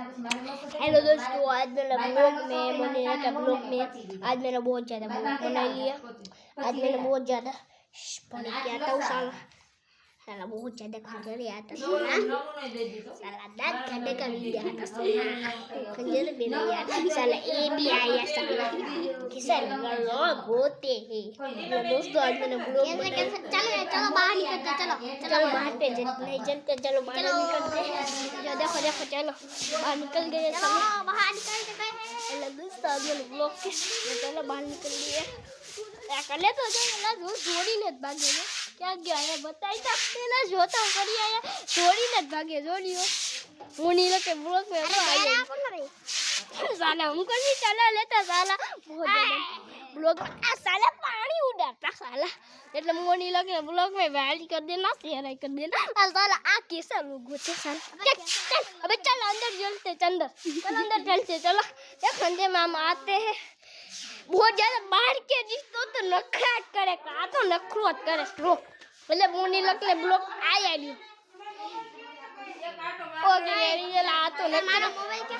Hello दोस्तों, आज मेरा ब्लॉग में आज मैंने बहुत ज़्यादा ब्लॉग बना लिया। आज मैंने बहुत ज़्यादा पानी किया था। साला बहुत ज़्यादा खंजर आता साला दांत काटे का भी आता खंजर मेरा यार। साला ये भी आया साला किसा लोग होते हैं। दोस्तों आज मैंने ब्लॉग बनाया। चलो बाहर निकलते, चलो बाहर पे नहीं चलते, चलो बाहर निकलते। जो देखो चलो बाहर निकल गए, चलो बाहर निकल गए। हेलो दोस्तों आज मैंने ब्लॉग के चलो बाहर निकल लिए। कर ले तो जो जोड़ी ने भागे क्या गया है बताई सकते ना जो तो करी आया जोड़ी ने भागे जोड़ियो मुनी लोग के ब्लॉग में तो आया साला हमको भी चला लेता साला बहुत ब्लॉग साला पानी उड़ाता साला એટલે મોની લગે બ્લોગ में वायरल कर देना, शेयर कर देना। साला आ कैसा लोग होते साला। चल अबे चल अंदर चलते, चल अंदर चलते, चलो देख अंदर में हम आते हैं। बहुत ज्यादा बाहर के रिश्तों तो नखराट करे का तो नखरोट करे स्लो मतलब मोनी लकले ब्लॉक आया नहीं ओके ये ला तो मारा मोबाइल क्या